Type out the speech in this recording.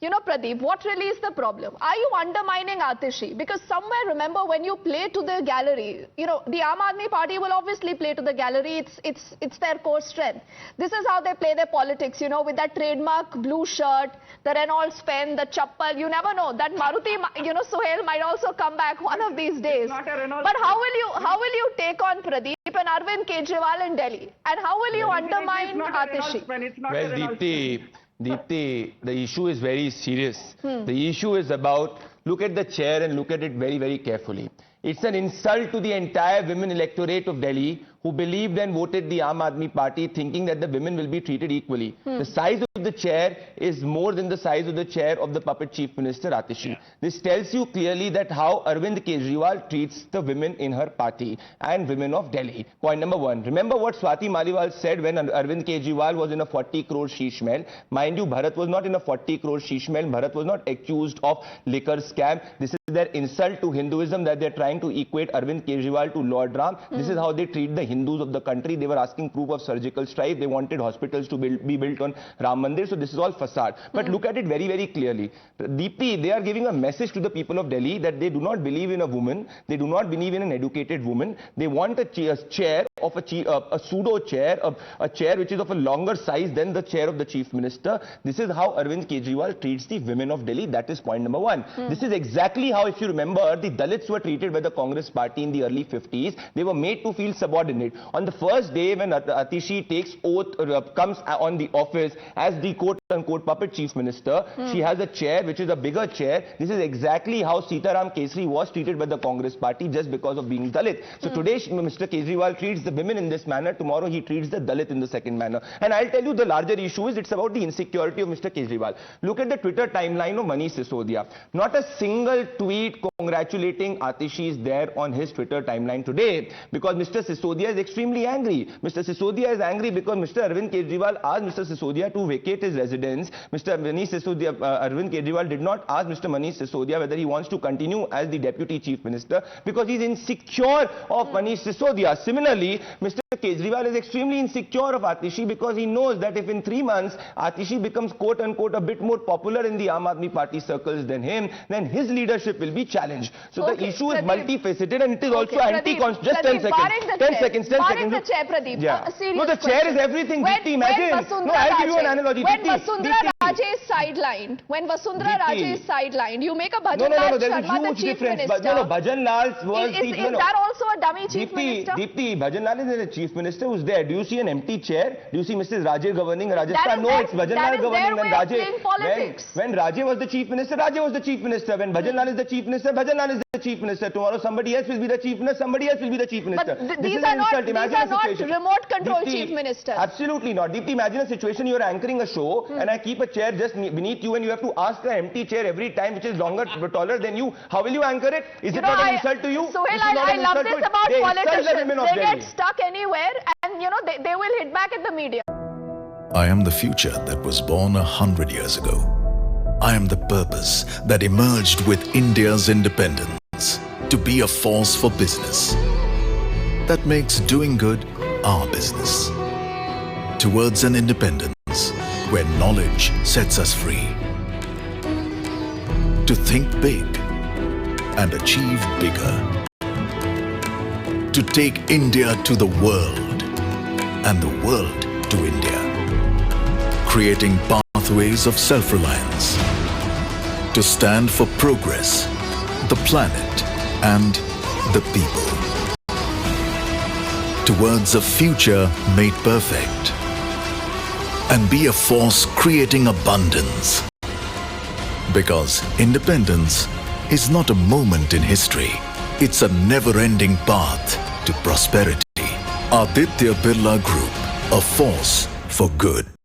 Pradeep, what really is the problem? Are you undermining Atishi? Because somewhere, remember, when you play to the gallery, the Aam Aadmi Party will obviously play to the gallery. It's their core strength. This is how they play their politics, with that trademark blue shirt, the Reynolds pen, the chappal. You never know. That Maruti, Sohail might also come back one of these days. But how will you take on Pradeep and Arvind Kejriwal in Delhi? And how will you undermine Atishi? Well, Deepti, the issue is very serious. The issue is about, look at the chair and look at it very, very carefully. It's an insult to the entire women electorate of Delhi who believed and voted the Aam Aadmi Party thinking that the women will be treated equally. The size of the chair is more than the size of the chair of the puppet Chief Minister Atishi. This tells you clearly that how Arvind Kejriwal treats the women in her party and women of Delhi. Point number one. Remember what Swati Maliwal said when Arvind Kejriwal was in a 40 crore sheesh mahal. Mind you, Bharat was not in a 40 crore sheesh mahal. Bharat was not accused of liquor scam. This is their insult to Hinduism that they're trying to equate Arvind Kejriwal to Lord Ram. This is how they treat the Hindus of the country. They were asking proof of surgical strike. They wanted hospitals to be built on Ram Mandir. So this is all facade. But look at it very, very clearly. Deepti, they are giving a message to the people of Delhi that they do not believe in a woman. They do not believe in an educated woman. They want a chair of a pseudo chair, a chair which is of a longer size than the chair of the Chief Minister. This is how Arvind Kejriwal treats the women of Delhi. That is point number one. This is exactly how, if you remember, the Dalits were treated by the Congress party in the early 50s. They were made to feel subordinate. On the first day when Atishi takes oath, comes on the office as the quote-unquote puppet Chief Minister, she has a chair which is a bigger chair. This is exactly how Sitaram Kesri was treated by the Congress party just because of being Dalit. So today Mr. Kejriwal treats the women in this manner. Tomorrow he treats the Dalit in the second manner. And I'll tell you the larger issue is it's about the insecurity of Mr. Kejriwal. Look at the Twitter timeline of Manish Sisodia. Not a single tweet congratulating Atishi is there on his Twitter timeline today because Mr. Sisodia is extremely angry. Mr. Sisodia is angry because Mr. Arvind Kejriwal asked Mr. Sisodia to vacate his residence. Mr. Manish Sisodia, Arvind Kejriwal did not ask Mr. Manish Sisodia whether he wants to continue as the Deputy Chief Minister because he's insecure of Manish Sisodia. Similarly, Mr. Kejriwal is extremely insecure of Atishi because he knows that if in 3 months Atishi becomes quote-unquote a bit more popular in the Aam Aadmi Party circles than him, then his leadership will be challenged. So the issue is multifaceted and it is also anti-constitutional. Just 10 seconds. 10 seconds. 10 seconds. The chair, Pradeep. Yeah. No, the chair is everything. Imagine. No, I'll give you an analogy. When Vasundhara Raje is sidelined, you make a Bhajan Lal Sharma the Chief Minister. No, Bhajan Lal was is that also a dummy Chief Minister? Deepti, Bhajan Lal is a Chief Minister who's there. Do you see an empty chair? Do you see Mrs. Raje governing Rajasthan? No, it's Bhajan Lal governing when Raje. When Raje was the Chief Minister, Raje was the Chief Minister. When Bhajan Lal is the Chief Minister, Bhajan Lal is the Chief Minister. Tomorrow somebody else will be the Chief Minister, somebody else will be the Chief Minister. But these are not remote control Chief Ministers. Absolutely not. Deepti, imagine a situation you are anchoring a show and I keep a chair just beneath you and you have to ask an empty chair every time which is longer, taller than you. How will you anchor it? Is it not an insult to you? Sohail, I love this about politicians. They get stuck anywhere and they will hit back at the media. I am the future that was born 100 years ago. I am the purpose that emerged with India's independence to be a force for business that makes doing good our business. Towards an independence where knowledge sets us free. To think big and achieve bigger. To take India to the world and the world to India. Creating pathways of self-reliance. To stand for progress, the planet and the people. Towards a future made perfect. And be a force creating abundance. Because independence is not a moment in history. It's a never-ending path to prosperity. Aditya Birla Group, a force for good.